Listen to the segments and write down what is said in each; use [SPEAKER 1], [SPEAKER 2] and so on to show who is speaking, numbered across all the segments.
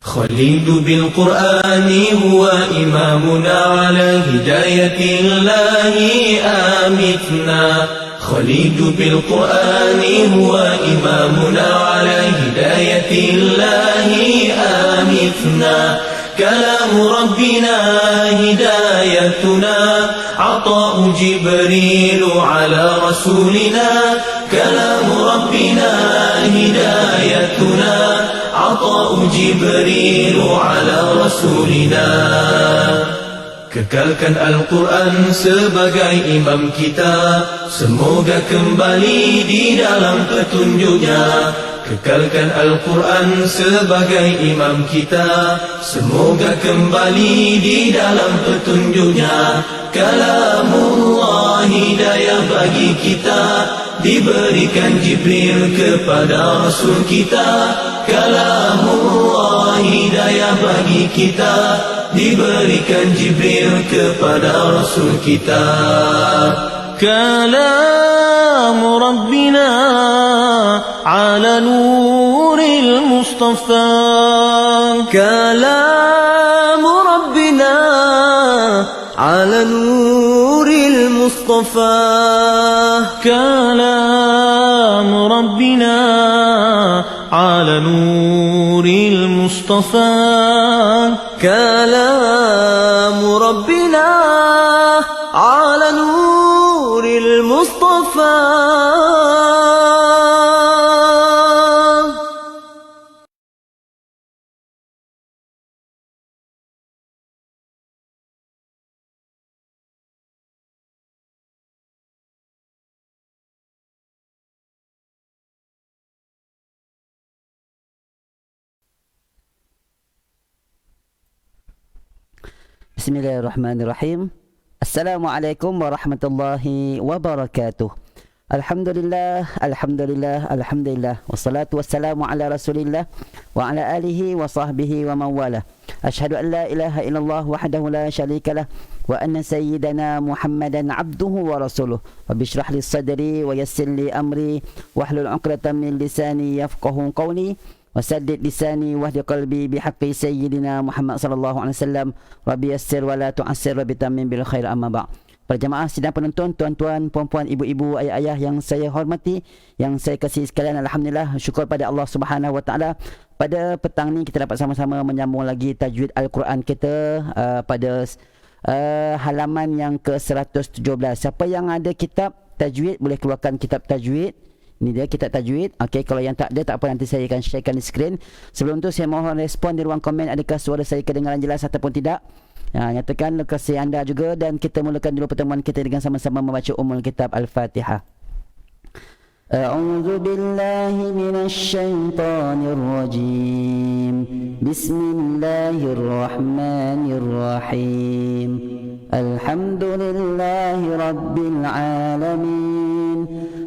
[SPEAKER 1] خليل بالقرآن هو إمامنا على هداية الله آمتنا خليل بالقرآن هو إمامنا على هداية الله آمتنا كلام ربنا هدايتنا عطاء جبريل على رسولنا كلام ربنا هدايتنا عطاء جبريل على رسولنا Kekalkan Al-Quran sebagai imam kita, semoga kembali di dalam petunjuknya. Kekalkan Al-Quran sebagai imam kita, semoga kembali di dalam petunjuknya. Kalamullah hidayah bagi kita, diberikan Jibril kepada Rasul kita. Kalamullah hidayah bagi kita, diberikan Jibril kepada Rasul kita.
[SPEAKER 2] كلام ربنا على نور المصطفى كلام ربنا على نور المصطفى كلام ربنا على نور المصطفى كلام ربنا على نور المصطفى
[SPEAKER 3] Bismillahirrahmanirrahim. Assalamualaikum warahmatullahi wabarakatuh. Alhamdulillah, alhamdulillah, alhamdulillah. Wassalatu wassalamu ala Rasulillah wa ala alihi wa sahbihi wa mawala. Ashhadu an la ilaha illallah wahdahu la syarikalah wa anna sayyidana Muhammadan abduhu wa rasuluh. Rabbi shrah li sadri wa yassir li amri wahlul 'uqdatam min lisani yafqahu qawli. Wasaddid lisani wahdi qalbi bihaqqi sayyidina Muhammad sallallahu alaihi wasallam. Rabbi yassir wa la tu'assir wa bitammin bil khair amma ba'. Para jemaah sidang penonton, tuan-tuan, puan-puan, ibu-ibu, ayah-ayah yang saya hormati, yang saya kasihi sekalian, alhamdulillah, syukur pada Allah Subhanahu wa taala. Pada petang ni kita dapat sama-sama menyambung lagi tajwid Al-Quran kita pada halaman yang ke-117. Siapa yang ada kitab tajwid boleh keluarkan kitab tajwid. Ini dia kitab tajwid. Okey, kalau yang tak ada tak apa, nanti saya akan sharekan di skrin. Sebelum tu saya mohon respon di ruang komen, adakah suara saya kedengaran jelas ataupun tidak. Nyatakan lokasi anda juga, dan kita mulakan dulu pertemuan kita dengan sama-sama membaca Ummul Kitab Al-Fatihah. A'udzu billahi minasy syaithanir rajim. Bismillahirrahmanirrahim. Alhamdulillahi rabbil alamin.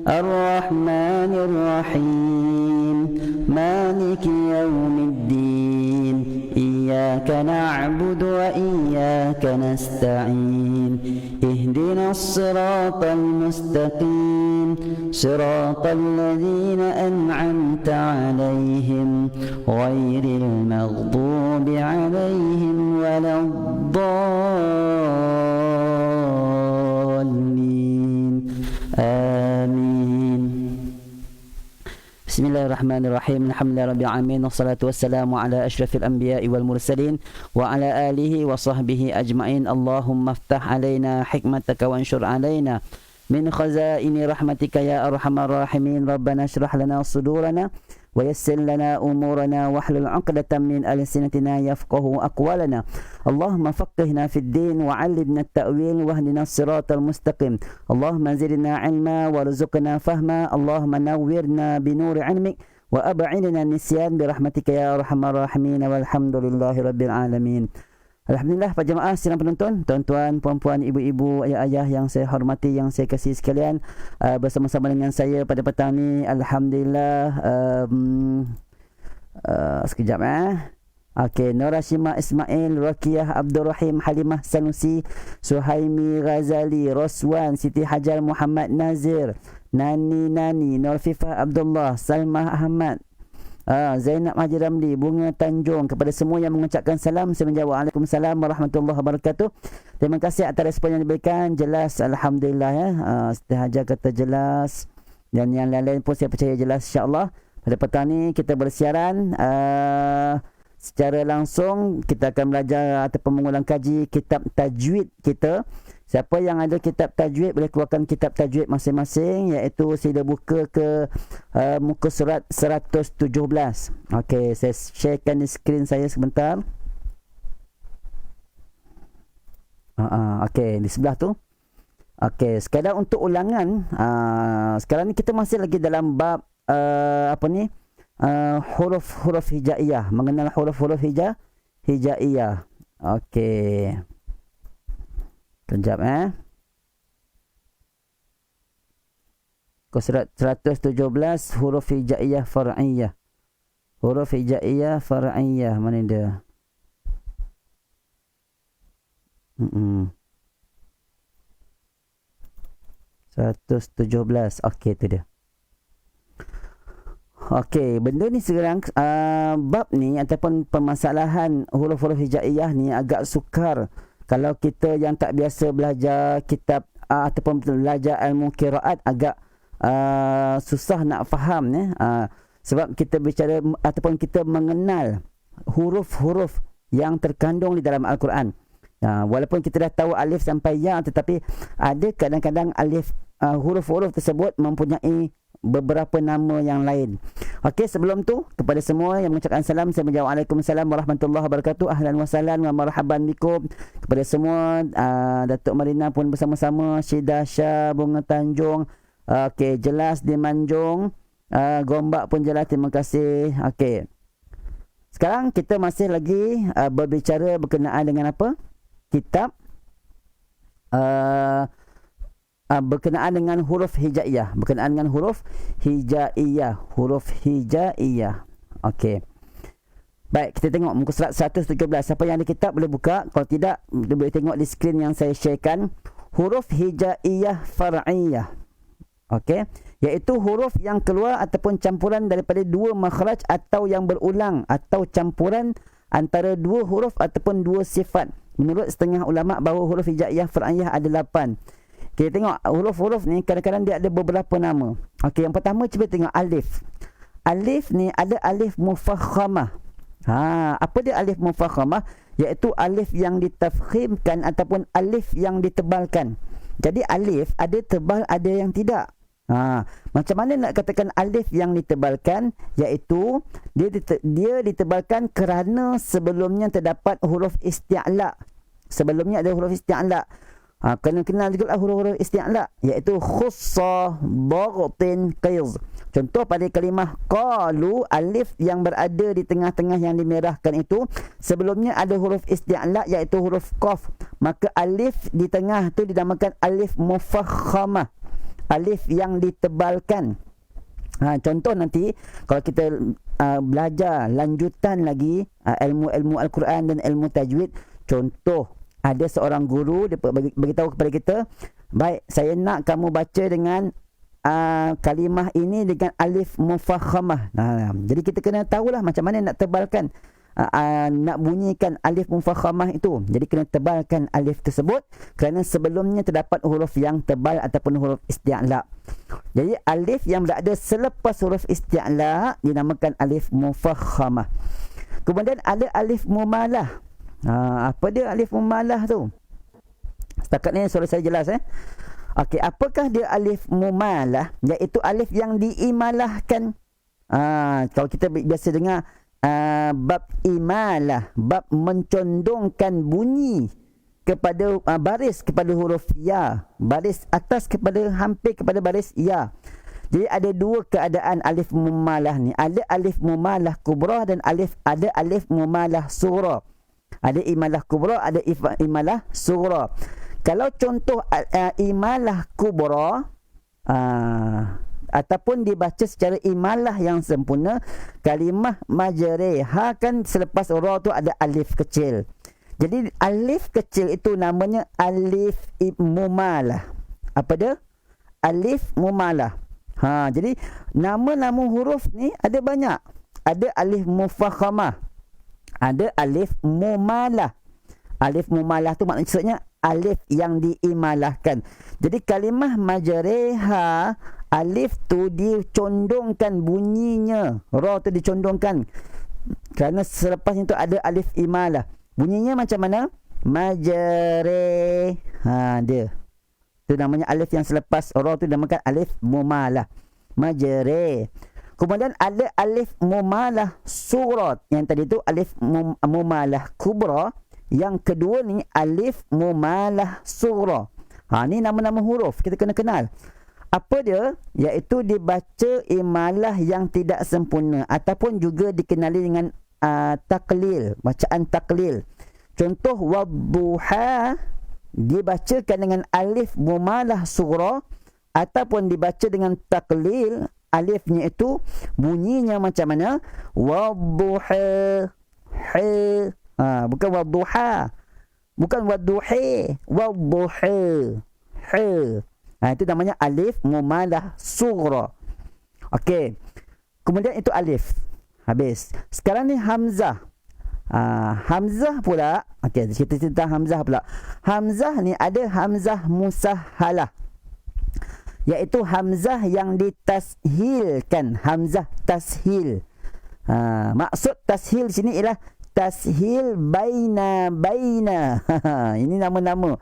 [SPEAKER 3] Ar-Rahmanir Rahim. Maliki yaumiddin. Iyyaka na'budu wa iyyaka nasta'in. Ihdinas siratal mustaqim. Siratal ladzina an'amta 'alaihim ghairil maghdubi 'alaihim waladdallin. Amin. Bismillahirrahmanirrahim. Alhamdulillahirabbil alamin. Wassalatu wassalamu ala asyrafil anbiya'i wal mursalin wa ala alihi wa sahbihi ajma'in. Allahumma iftah alaina hikmataka wanshur alaina min khazaini rahmatika ya arhamar rahimin. Rabbana shrah lana sudurana wa yassir lana umurana wahlul 'uqdatam min alsinatina yafqahu aqwalana. Allahumma faqqihna fid din wa 'allimna at-ta'wil wahdina as-siratal mustaqim. Allahumma zidna 'ilma warzuqna fahma. Allahumma nawwirna bi nuri 'ilmik wa ab'idna nisyan bi rahmatika ya arhamar rahimin. Walhamdulillahirabbil alamin. Alhamdulillah, para jemaah sidang penonton, tuan-tuan, puan-puan, ibu-ibu, ayah-ayah yang saya hormati, yang saya kasihi sekalian, bersama-sama dengan saya pada petang ni, alhamdulillah. Sekejap Okey, Norashima Ismail, Rakiyah Abdul Rahim, Halimah Sanusi, Suhaimi Ghazali, Roswan, Siti Hajar Muhammad Nazir, Nani Nurfifah Abdullah, Salmah Ahmad, Zainab Haji Ramli, Bunga Tanjung. Kepada semua yang mengucapkan salam, saya menjawab Waalaikumsalam warahmatullahi wabarakatuh. Terima kasih atas respon yang diberikan. Jelas, alhamdulillah ya. Siti Hajar kata jelas, dan yang lain-lain pun saya percaya jelas, insya-Allah. Pada petang ni kita bersiaran secara langsung. Kita akan belajar ataupun mengulang kaji kitab tajwid kita. Siapa yang ada kitab tajwid boleh keluarkan kitab tajwid masing-masing, iaitu sila buka ke muka surat 117. Okey, saya sharekan di skrin saya sebentar. Okey, di sebelah tu. Okey, sekadar untuk ulangan, sekarang ni kita masih lagi dalam bab huruf-huruf hijaiyah, mengenal huruf-huruf hijaiyah. Okey. Kejap Surat 117 huruf hijaiyah far'iyah. Huruf hijaiyah far'iyah, mana dia? 117. Okey, tu dia. Okey, benda ni sekarang bab ni ataupun permasalahan huruf-huruf hijaiyah ni agak sukar kalau kita yang tak biasa belajar kitab ataupun belajar ilmu qiraat. Agak susah nak faham sebab kita bicara ataupun kita mengenal huruf-huruf yang terkandung di dalam Al-Quran. Walaupun kita dah tahu alif sampai ya, tetapi ada kadang-kadang alif huruf-huruf tersebut mempunyai beberapa nama yang lain. Okey, sebelum tu kepada semua yang mengucapkan salam, saya menjawab Waalaikumsalam warahmatullahi wabarakatuh. Ahlan wa sahlan wa marhaban bikum. Kepada semua, Datuk Marina pun bersama-sama, Syida Syah, Bunga Tanjung. Okey, jelas di Manjung. Gombak pun jelas, terima kasih. Okey. Sekarang kita masih lagi berbicara berkenaan dengan apa? Kitab berkenaan dengan huruf hijaiyah. Berkenaan dengan huruf hijaiyah. Huruf hijaiyah. Okey. Baik, kita tengok muka surat 117. Siapa yang ada kitab boleh buka. Kalau tidak, boleh tengok di skrin yang saya sharekan. Huruf hijaiyah far'iyah. Okey. Iaitu huruf yang keluar ataupun campuran daripada dua makhraj atau yang berulang, atau campuran antara dua huruf ataupun dua sifat. Menurut setengah ulama' bahawa huruf hijaiyah far'iyah ada 8. Kita tengok huruf-huruf ni kadang-kadang dia ada beberapa nama. Okey, yang pertama cuba tengok alif. Alif ni ada alif mufakhamah. Apa dia alif mufakhamah? Iaitu alif yang ditafkhimkan ataupun alif yang ditebalkan. Jadi alif ada tebal, ada yang tidak. Macam mana nak katakan alif yang ditebalkan? Iaitu dia ditebalkan kerana sebelumnya terdapat huruf isti'la. Sebelumnya ada huruf isti'la. Kena kenal juga huruf-huruf isti'la, iaitu khussa, dhaghtin, qaiz. Contoh pada kalimah qalu, alif yang berada di tengah-tengah yang dimerahkan itu sebelumnya ada huruf isti'la, iaitu huruf qaf. Maka alif di tengah tu dinamakan alif mufakhamah, alif yang ditebalkan. Contoh nanti kalau kita belajar lanjutan lagi ilmu-ilmu Al-Quran dan ilmu tajwid. Contoh, ada seorang guru dia beritahu kepada kita, baik, saya nak kamu baca dengan kalimah ini dengan alif mufakhamah. Jadi kita kena tahulah macam mana nak tebalkan, nak bunyikan alif mufakhamah itu. Jadi kena tebalkan alif tersebut kerana sebelumnya terdapat huruf yang tebal ataupun huruf isti'la. Jadi alif yang berada selepas huruf isti'la dinamakan alif mufakhamah. Kemudian ada alif mumalah. Apa dia alif mumalah tu? Setakat ni suara saya jelas Okey, apakah dia alif mumalah? Iaitu alif yang diimalahkan. Kalau kita biasa dengar bab imalah, bab mencondongkan bunyi kepada baris kepada huruf ya, baris atas kepada hampir kepada baris ya. Jadi ada dua keadaan alif mumalah ni. Ada alif mumalah kubra dan ada alif mumalah sughra. Ada imalah kubra, ada imalah sughra. Kalau contoh imalah kubra ataupun dibaca secara imalah yang sempurna, kalimah majreha kan selepas ra tu ada alif kecil. Jadi alif kecil itu namanya alif mumalah. Apa dia? Alif mumalah. Jadi nama-nama huruf ni ada banyak. ada alif mufakhamah, ada alif mumalah. Alif mumalah tu maksudnya alif yang diimalahkan. Jadi kalimah majreha, alif tu dicondongkan bunyinya, ra tu dicondongkan. Kerana selepas itu ada alif imalah. Bunyinya macam mana? Majre. Dia. Itu namanya alif yang selepas ra tu dinamakan alif mumalah. Majre. Kemudian ada alif mumalah surat. Yang tadi tu alif mumalah kubra. Yang kedua ni alif mumalah sughra. Ni nama-nama huruf kita kena kenal. Apa dia? Iaitu dibaca imalah yang tidak sempurna ataupun juga dikenali dengan taklil, bacaan taklil. Contoh wadduha dibacakan dengan alif mumalah sughra ataupun dibaca dengan taklil. Alifnya itu bunyinya macam mana? Wadduha. Bukan wadduha. Bukan wadduhi. Wadduha. Itu namanya alif mumalah sughra. Okey. Kemudian itu alif. Habis. Sekarang ni hamzah. Hamzah pula. Okey, kita cerita hamzah pula. Hamzah ni ada hamzah musahhalah. Iaitu hamzah yang ditashilkan. Hamzah tashil. Maksud tashil sini ialah tashil baina. Ini nama-nama.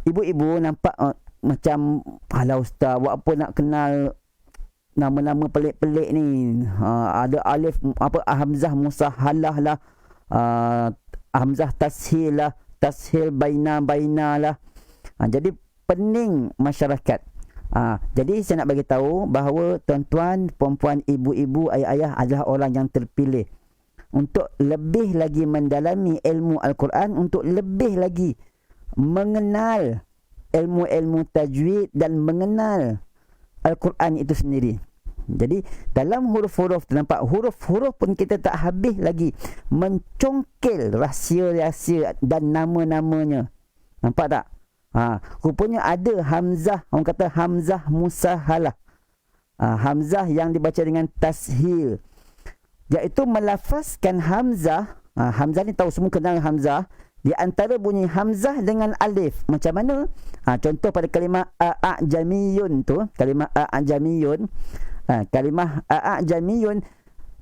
[SPEAKER 3] Ibu-ibu nampak macam, alah ustaz, buat apa nak kenal nama-nama pelik-pelik ni. Ada alif apa, hamzah musahhalah lah, hamzah tashil lah, tashil baina lah. Jadi pening masyarakat. Jadi saya nak bagi tahu bahawa tuan-tuan, puan-puan, ibu-ibu, ayah-ayah adalah orang yang terpilih untuk lebih lagi mendalami ilmu Al-Quran, untuk lebih lagi mengenal ilmu-ilmu tajwid dan mengenal Al-Quran itu sendiri. Jadi dalam huruf-huruf terdapat huruf-huruf pun kita tak habis lagi mencongkel rahsia-rahsia dan nama-namanya. Nampak tak? Rupanya ada hamzah, orang kata hamzah musahhalah. Hamzah yang dibaca dengan tashil, iaitu melafazkan hamzah. Hamzah ni tahu semua kenal hamzah. Di antara bunyi hamzah dengan alif. Macam mana? Contoh pada kalimah a'jamiyun tu. Kalimah a'jamiyun. Kalimah a'jamiyun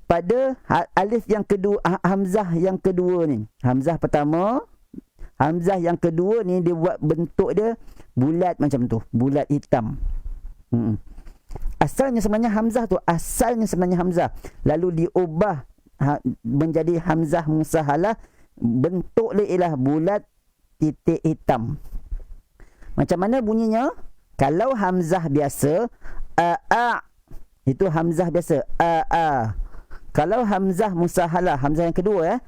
[SPEAKER 3] pada alif yang kedua, hamzah yang kedua ni. Hamzah pertama, hamzah yang kedua ni dia buat bentuk dia bulat macam tu. Bulat hitam. Asalnya sebenarnya hamzah tu, asalnya sebenarnya hamzah. Lalu diubah menjadi hamzah musahhalah. Bentuk dia ialah bulat titik hitam. Macam mana bunyinya? Kalau hamzah biasa, itu hamzah biasa, Kalau hamzah musahhalah, hamzah yang kedua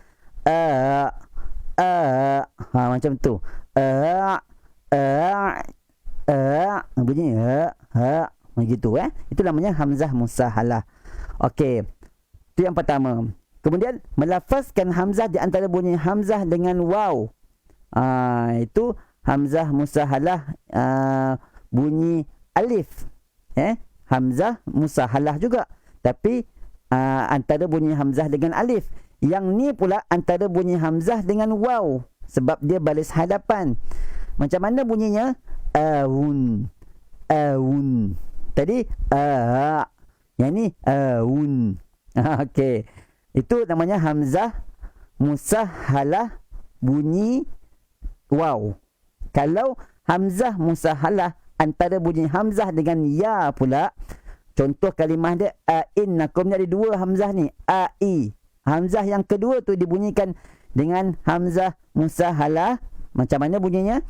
[SPEAKER 3] macam tu. Bunyi begitu Itu namanya hamzah musahhalah. Okey. Itu yang pertama. Kemudian melafazkan hamzah di antara bunyi hamzah dengan waw. Itu hamzah musahhalah, bunyi alif. Hamzah musahhalah juga. Tapi antara bunyi hamzah dengan alif. Yang ni pula antara bunyi hamzah dengan waw. Sebab dia baris hadapan. Macam mana bunyinya? Aun. Tadi yang ni aun. Okey. Itu namanya hamzah musahhalah bunyi waw. Kalau hamzah musahhalah antara bunyi hamzah dengan ya pula, contoh kalimah dia a'innakum, ada dua hamzah ni, ai. Hamzah yang kedua tu dibunyikan dengan hamzah musahhalah. Macam mana bunyinya?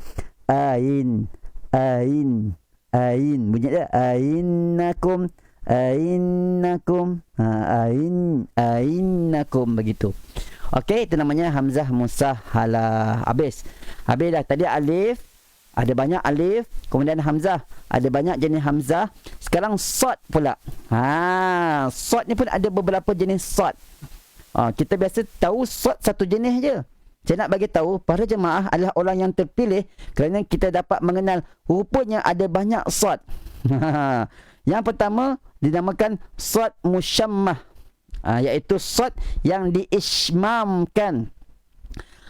[SPEAKER 3] Ain. Bunyi dia a'innakum. Ainakum, ainakum, begitu. Okey, itu namanya hamzah musahhalah. Habis dah. Tadi alif, ada banyak alif, kemudian hamzah, ada banyak jenis hamzah. Sekarang sad pula. Sad ni pun ada beberapa jenis sad. Kita biasa tahu sad satu jenis je. Saya nak bagi tahu para jemaah adalah orang yang terpilih kerana kita dapat mengenal rupanya ada banyak sad. Yang pertama dinamakan sad musyammah. Iaitu sad yang diismamkan,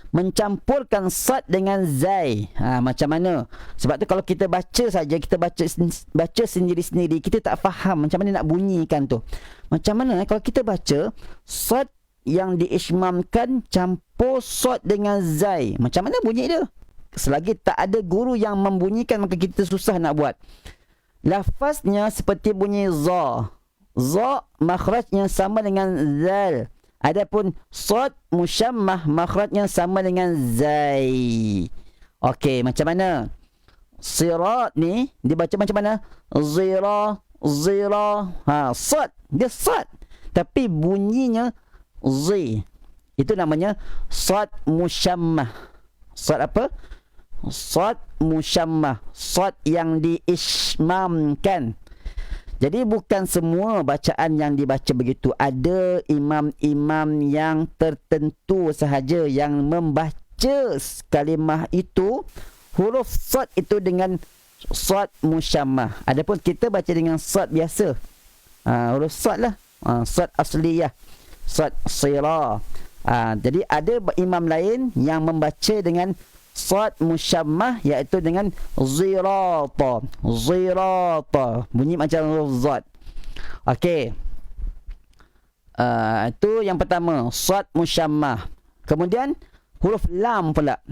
[SPEAKER 3] mencampurkan sad dengan zai. Macam mana? Sebab tu kalau kita baca saja, kita baca sendiri-sendiri, kita tak faham macam mana nak bunyikan tu. Macam mana kalau kita baca sad yang diismamkan campur sad dengan zai, macam mana bunyi dia? Selagi tak ada guru yang membunyikan, maka kita susah nak buat. Lafaznya seperti bunyi za. Za makhrajnya sama dengan zal. Adapun sad musyammah makhrajnya sama dengan zai. Okey, macam mana? Sirat ni dibaca macam mana? Zira, zira. Sad, dia sad. Tapi bunyinya zi. Itu namanya sad musyammah. Sad apa? Sad musyammah. Sad yang diismamkan. Jadi bukan semua bacaan yang dibaca begitu. Ada imam-imam yang tertentu sahaja yang membaca kalimah itu, huruf sad itu dengan sad musyammah. Adapun kita baca dengan sad biasa. Huruf sad lah. Sad asliyah. Sad sira. Jadi ada imam lain yang membaca dengan sad musyammah, iaitu dengan zirata. Zirata. Bunyi macam huruf zat. Okey. Itu yang pertama, sad musyammah. Kemudian huruf lam pula.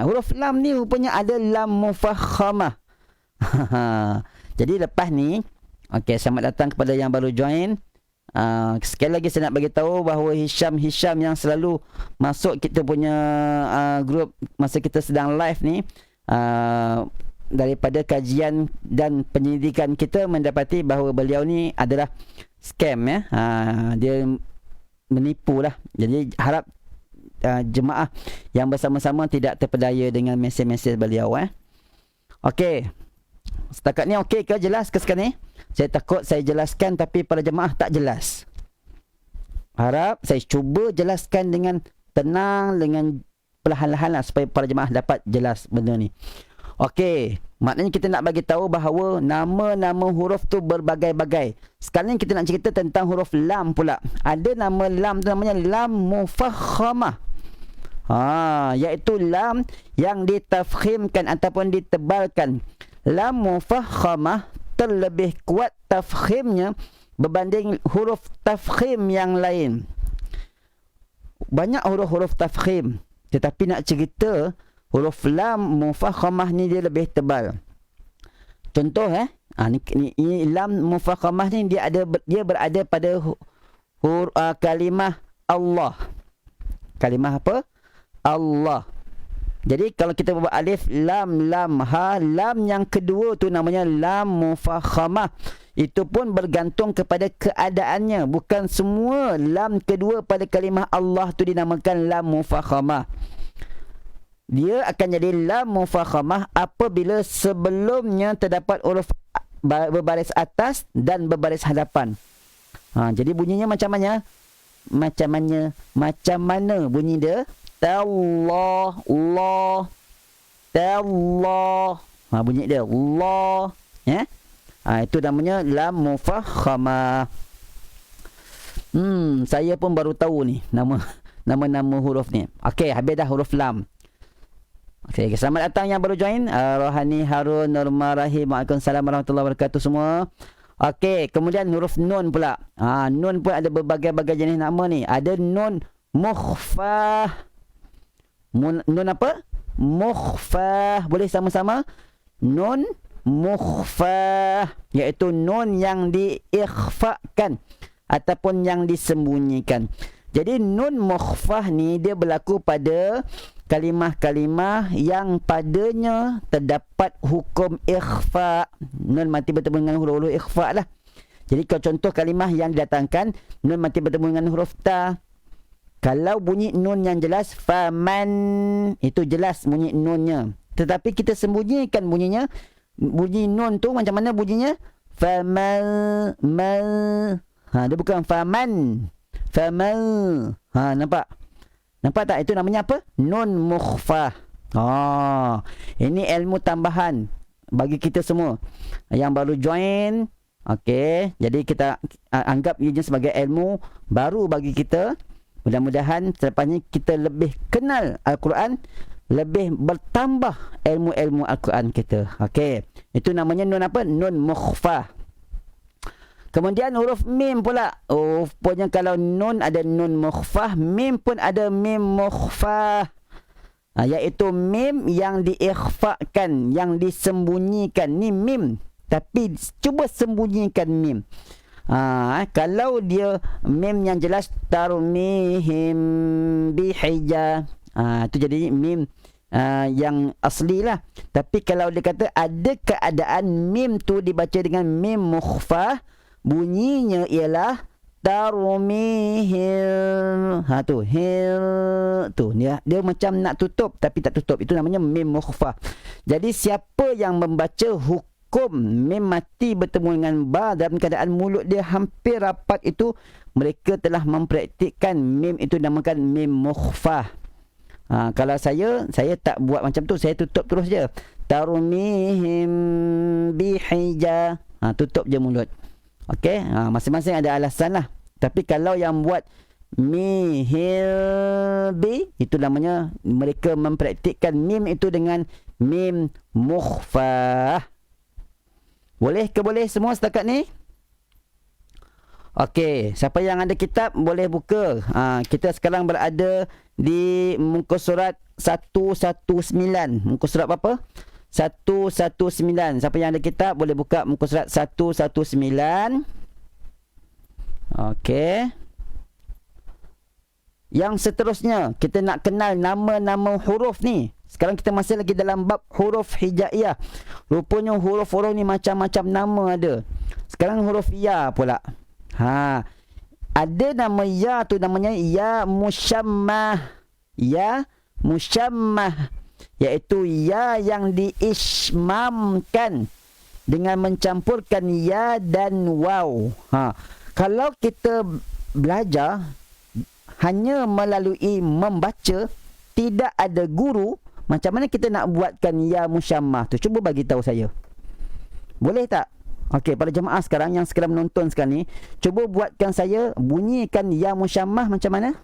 [SPEAKER 3] Huruf lam ni rupanya ada lam mufakhamah. Jadi lepas ni, okey, selamat datang kepada yang baru join. Sekali lagi saya nak bagi tahu bahawa Hisham yang selalu masuk kita punya grup masa kita sedang live ni, daripada kajian dan penyelidikan kita mendapati bahawa beliau ni adalah scam, ya. Dia menipu lah. Jadi harap jemaah yang bersama-sama tidak terpedaya dengan mesej-mesej beliau. Okey, setakat ni okey ke? Jelas ke sekarang ni? Saya takut saya jelaskan tapi para jemaah tak jelas. Harap saya cuba jelaskan dengan tenang, dengan perlahan-lahan lah, supaya para jemaah dapat jelas benda ni. Okey, maknanya kita nak bagi tahu bahawa nama-nama huruf tu berbagai-bagai. Sekarang ni kita nak cerita tentang huruf lam pula. Ada nama lam tu namanya lam mufakhamah. Iaitu lam yang ditafkhimkan ataupun ditebalkan. Lam mufakhamah terlebih kuat tafkhimnya berbanding huruf tafkhim yang lain. Banyak huruf-huruf tafkhim, tetapi nak cerita huruf lam mufakhamah ni dia lebih tebal. Contoh ni lam mufakhamah ni dia berada pada kalimah Allah. Kalimah apa? Allah. Jadi kalau kita buat alif lam lam ha, lam yang kedua tu namanya lam mufakhamah. Itu pun bergantung kepada keadaannya. Bukan semua lam kedua pada kalimah Allah tu dinamakan lam mufakhamah. Dia akan jadi lam mufakhamah apabila sebelumnya terdapat huruf berbaris atas dan berbaris hadapan. Jadi bunyinya macam mana? Macam mana bunyi dia? Allah, Allah, Allah. Bunyi dia Allah, ya. Itu namanya lam mufakhamah. Saya pun baru tahu ni nama huruf ni. Okey, habis dah huruf lam. Okey, selamat datang yang baru join. Rohani Harun Nurma Rahim. Waalaikumsalam warahmatullahi wabarakatuh semua. Okey, kemudian huruf nun pula. Nun pun ada berbagai-bagai jenis nama ni. Ada nun mukhfah. Nun apa? Mukhfah. Boleh sama-sama? Nun mukhfah, iaitu nun yang diikhfakan ataupun yang disembunyikan. Jadi nun mukhfah ni dia berlaku pada kalimah-kalimah yang padanya terdapat hukum ikhfa. Nun mati bertemu dengan huruf ikhfa lah. Jadi kalau contoh kalimah yang didatangkan nun mati bertemu dengan huruf ta. Kalau bunyi nun yang jelas, faman, itu jelas bunyi nunnya. Tetapi kita sembunyikan bunyinya. Bunyi nun tu macam mana bunyinya? Faman, mal. Dia bukan faman. Faman. Nampak? Nampak tak? Itu namanya apa? Nun mukhfah. Ini ilmu tambahan bagi kita semua yang baru join. Okey, jadi kita anggap ianya sebagai ilmu baru bagi kita. Mudah-mudahan selepas ni kita lebih kenal Al-Quran, lebih bertambah ilmu-ilmu Al-Quran kita. Okey, itu namanya nun apa? Nun mukhfah. Kemudian huruf mim pula. Rupanya kalau nun ada nun mukhfah, mim pun ada mim mukhfah. Iaitu mim yang diikhfakan, yang disembunyikan. Ni mim, tapi cuba sembunyikan mim. Kalau dia mim yang jelas, tarmihim bihija, itu jadi mim yang asli lah. Tapi kalau dia kata ada keadaan mim tu dibaca dengan mim mukhfah, bunyinya ialah tarmihim. Tu hil tu dia macam nak tutup tapi tak tutup. Itu namanya mim mukhfah. Jadi siapa yang membaca hukum mim mati bertemu dengan ba dalam keadaan mulut dia hampir rapat, itu mereka telah mempraktikkan mim itu dinamakan mim mukhfah. Kalau saya tak buat macam tu, saya tutup terus je. Tarmihim bihija. Tutup je mulut. Okey, masing-masing ada alasan lah. Tapi kalau yang buat mihilbi, itu namanya mereka mempraktikkan mim itu dengan mim mukhfah. Boleh ke boleh semua setakat ni? Okey, siapa yang ada kitab boleh buka. Kita sekarang berada di muka surat 119. Muka surat apa? 119. Siapa yang ada kitab boleh buka muka surat 119. Okey. Yang seterusnya kita nak kenal nama-nama huruf ni. Sekarang kita masih lagi dalam bab huruf hijaiyah. Rupanya huruf-huruf ni macam-macam nama ada. Sekarang huruf ya pula. Ada nama ya tu namanya ya musyammah. Ya musyammah, iaitu ya yang diismamkan dengan mencampurkan ya dan waw. Kalau kita belajar hanya melalui membaca, tidak ada guru, macam mana kita nak buatkan ya musyammah tu? Cuba bagi tahu saya. Boleh tak? Okey, para jemaah sekarang yang sedang menonton sekarang ni, cuba buatkan saya bunyikan ya musyammah macam mana?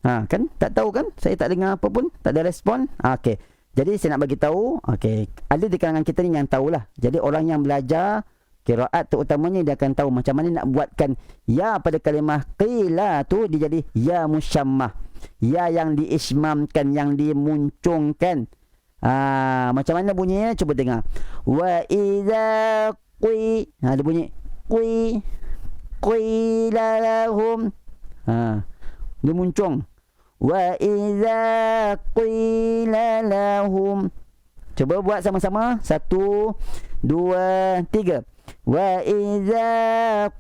[SPEAKER 3] Kan tak tahu kan? Saya tak dengar apa pun, tak ada respon. Okey. Jadi saya nak bagi tahu, okey, ada di kalangan kita ni yang tahulah. Jadi orang yang belajar qiraat terutamanya dia akan tahu macam mana nak buatkan ya pada kalimah qila tu dia jadi ya musyammah. Ya yang diismamkan, yang dimuncungkan. Macam mana bunyinya? Cuba dengar. Wa idza qi, dia bunyi qila lahum. Dia muncung. Wa idza qila lahum. Cuba buat sama-sama. 1, 2, 3. Wa idza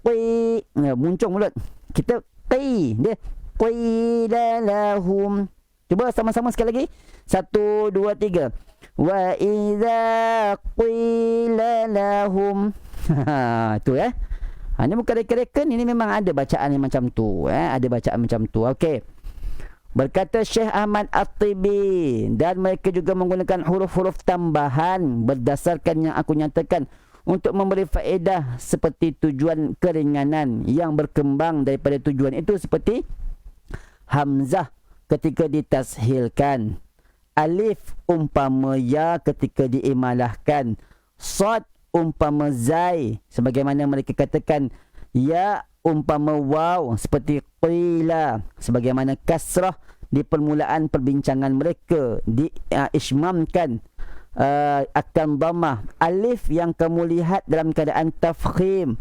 [SPEAKER 3] qi, muncung mulut. Kita qi, dia qila lahum. Cuba sama-sama sekali lagi. 1, 2, 3. Wa idza qila lahum. Itu ya. Ini bukan reka-reka, ini memang ada bacaan yang macam tu. Ada bacaan macam tu. Okey. Berkata Syekh Ahmad At-Tibi, dan mereka juga menggunakan huruf-huruf tambahan berdasarkan yang aku nyatakan untuk memberi faedah seperti tujuan keringanan yang berkembang daripada tujuan itu, seperti hamzah ketika ditashilkan, alif umpama ya ketika diimalahkan, sad umpama zai sebagaimana mereka katakan, ya umpama waw seperti qila, sebagaimana kasrah di permulaan perbincangan mereka diismamkan akan dhammah, alif yang kamu lihat dalam keadaan tafkhim.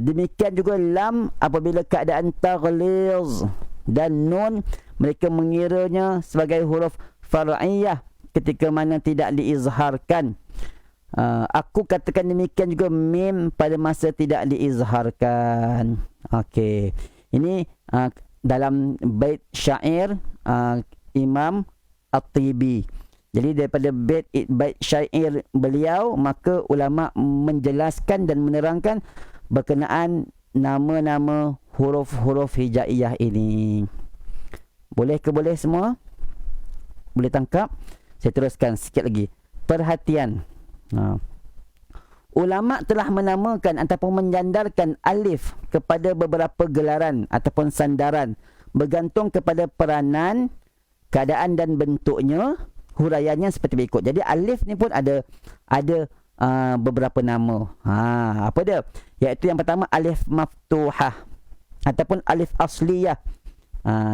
[SPEAKER 3] Demikian juga lam apabila keadaan taghliz, dan nun mereka mengiranya sebagai huruf far'iyah ketika mana tidak diizharkan. Aku katakan demikian juga mim pada masa tidak diizharkan. Okey. Ini dalam bait syair Imam At-Tibi. Jadi daripada bait syair beliau, maka ulama menjelaskan dan menerangkan berkenaan nama-nama huruf-huruf hijaiyah ini. Boleh ke boleh semua? Boleh tangkap? Saya teruskan sikit lagi. Perhatian. ulama telah menamakan ataupun menyandarkan alif kepada beberapa gelaran ataupun sandaran bergantung kepada peranan, keadaan dan bentuknya. Huraiannya seperti berikut. Jadi alif ni pun ada beberapa nama. Apa dia? Iaitu yang pertama alif maftuhah ataupun alif asliyah.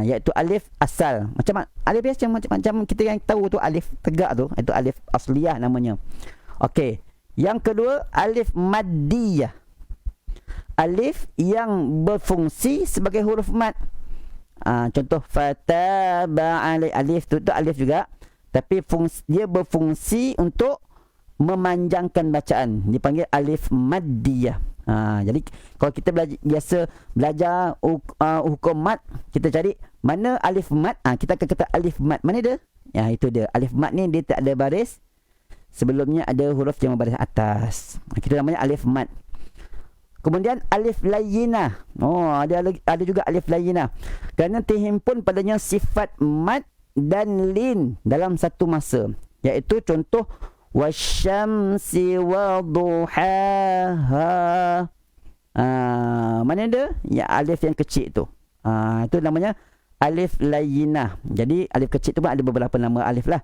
[SPEAKER 3] Iaitu alif asal. Macam alif biasa macam kita yang tahu tu alif tegak tu, itu alif asliyah namanya. Okey. Yang kedua alif maddiyah. Alif yang berfungsi sebagai huruf mad. Contoh fataba alif tu alif juga, tapi dia berfungsi untuk memanjangkan bacaan, dipanggil alif maddiyah. Jadi kalau kita biasa belajar hukum mad, kita cari mana alif mad, kita akan kata alif mad. Mana dia? Ya, itu dia. Alif mad ni dia tak ada baris, sebelumnya ada huruf yang berbaris atas. Kita namanya alif mad. Kemudian alif layyinah. Ada juga alif layyinah. Kerana terhimpun padanya sifat mad dan lin dalam satu masa. Iaitu contoh wasyamsi waduhaha. Mana dia? Ya, alif yang kecil tu. Itu namanya alif layyinah. Jadi alif kecil tu pun ada beberapa nama alif lah.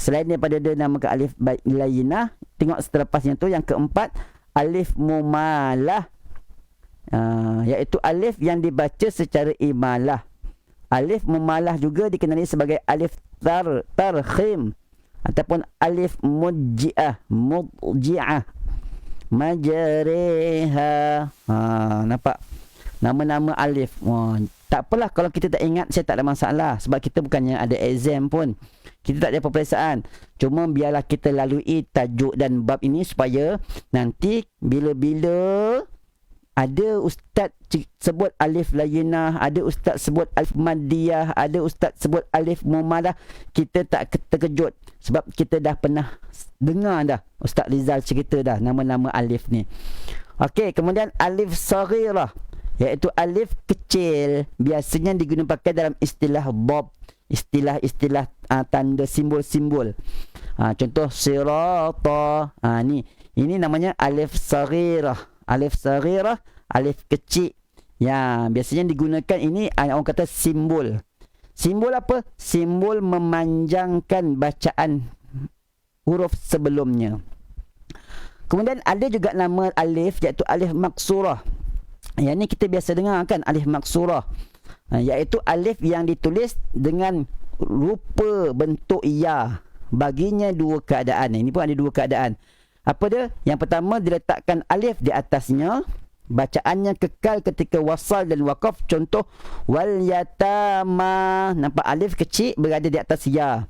[SPEAKER 3] Selain daripada dia namakan alif layyinah, tengok seterlepasnya tu yang keempat alif mumalah. Iaitu alif yang dibaca secara imalah. Alif mumalah juga dikenali sebagai alif tarkhim ataupun alif mudji'ah majariha. Nampak nama-nama alif. Tak apalah kalau kita tak ingat, saya tak ada masalah, sebab kita bukannya ada exam pun, kita tak ada peperiksaan. Cuma biarlah kita lalui tajuk dan bab ini supaya nanti bila-bila ada ustaz sebut alif layyinah, ada ustaz sebut alif maddiyah, ada ustaz sebut alif mumalah, kita tak terkejut sebab kita dah pernah dengar dah Ustaz Rizal cerita dah nama-nama alif ni. Okey, kemudian alif saghirah, iaitu alif kecil, biasanya digunakan dalam istilah dhab, istilah tanda simbol-simbol. Contoh sirata. Ini namanya alif saghirah. Alif saghirah, alif kecil. Ya, biasanya digunakan ini orang kata simbol. Simbol apa? Simbol memanjangkan bacaan huruf sebelumnya. Kemudian ada juga nama alif iaitu alif maksurah. Yang ni kita biasa dengar kan, alif maksurah. Iaitu alif yang ditulis dengan rupa bentuk ya. Baginya dua keadaan. Ini pun ada dua keadaan. Apa dia? Yang pertama, diletakkan alif di atasnya, bacaannya kekal ketika wasal dan waqaf. Contoh wal yatama, nampak alif kecil berada di atas ya.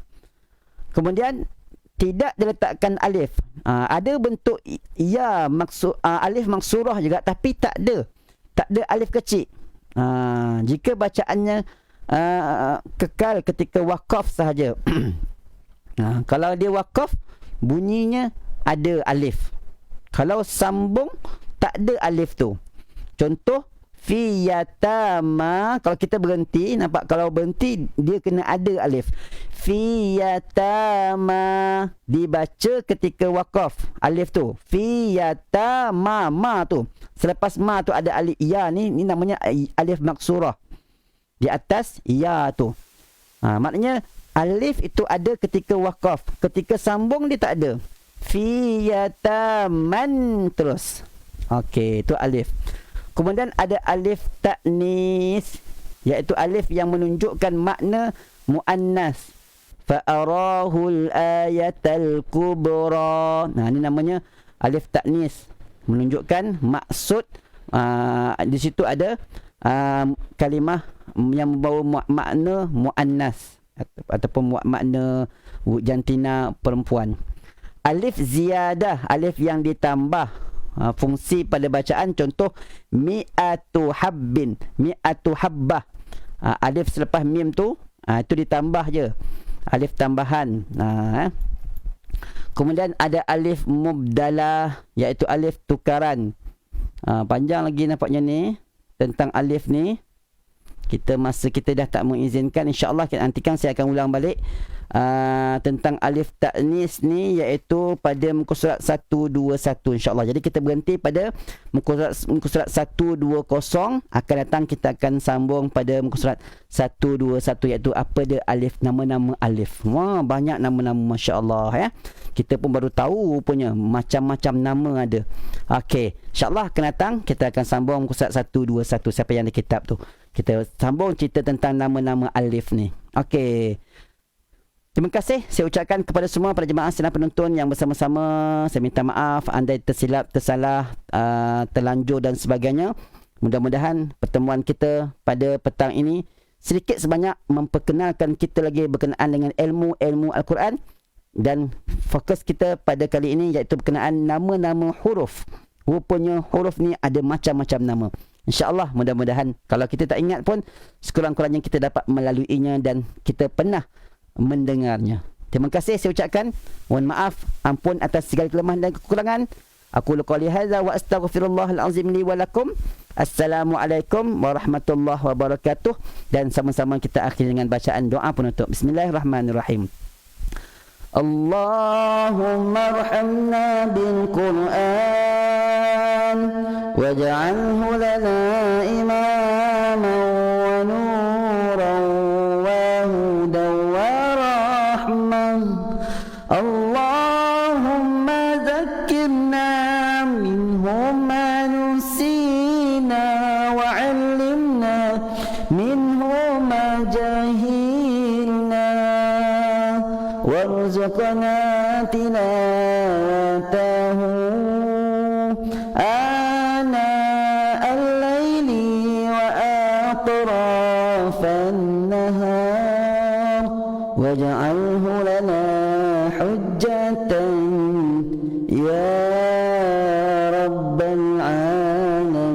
[SPEAKER 3] Kemudian tidak diletakkan alif. Ada bentuk ya alif maksurah juga, tapi tak ada alif kecil. Jika bacaannya kekal ketika waqaf sahaja. Kalau dia waqaf, bunyinya ada alif. Kalau sambung, tak ada alif tu. Contoh fi yatama, kalau kita berhenti, nampak kalau berhenti dia kena ada alif. Fi yatama, dibaca ketika waqaf alif tu. Fi yatama, ma tu. Selepas ma tu ada alif ya, ni namanya alif maksurah. Di atas ya tu. Maknanya alif itu ada ketika waqaf. Ketika sambung dia tak ada. Fi yataman terus. Okey, itu alif. Kemudian ada alif ta'nis, iaitu alif yang menunjukkan makna muannas. Fa arahul ayatal kubra. Ini namanya alif ta'nis, menunjukkan maksud. Di situ ada kalimah yang membawa makna muannas ataupun makna jantina perempuan. Alif ziyadah, alif yang ditambah, fungsi pada bacaan. Contoh mi'atu habbin, mi'atu habbah. Alif selepas mim tu, itu ditambah je, alif tambahan. Kemudian ada alif mubdalah, iaitu alif tukaran. Panjang lagi nampaknya ni tentang alif ni. masa kita dah tak mengizinkan, insya-Allah nanti kan saya akan ulang balik tentang alif ta'nis ni, iaitu pada muka surat 121 insya-Allah. Jadi kita berhenti pada muka surat 120, akan datang kita akan sambung pada muka surat 121, iaitu apa dia alif, nama-nama alif. Wah, banyak nama-nama masya-Allah ya. Kita pun baru tahu punya macam-macam nama ada. Okey, insya-Allah akan datang kita akan sambung muka surat 121. Siapa yang ada kitab tu, kita sambung cerita tentang nama-nama alif ni. Okey. Terima kasih saya ucapkan kepada semua para jemaah sedang penonton yang bersama-sama. Saya minta maaf andai tersilap, tersalah, terlanjur dan sebagainya. Mudah-mudahan pertemuan kita pada petang ini sedikit sebanyak memperkenalkan kita lagi berkenaan dengan ilmu Al-Quran, dan fokus kita pada kali ini iaitu berkenaan nama-nama huruf. Rupanya huruf ni ada macam-macam nama. InsyaAllah mudah-mudahan kalau kita tak ingat pun, sekurang-kurangnya kita dapat melaluinya dan kita pernah mendengarnya. Terima kasih saya ucapkan. Mohon maaf, ampun atas segala kelemahan dan kekurangan. Aku qouli hadza wa astaghfirullahal azim li wa lakum. Assalamualaikum warahmatullahi wabarakatuh. Dan sama-sama kita akhiri dengan bacaan doa penutup. Bismillahirrahmanirrahim. Allahumma arhamna bil Qur'an waj'alhu lana imaman wa nuran wa hudan wa rahmah. Allahumma zakkirna minhu ma nusina wa 'allimna minhu ma jahilna warzuqna tilawatahu ana al-laili wa atrafan nahar waj'alhu lana hujjatan ya rabbal alamin.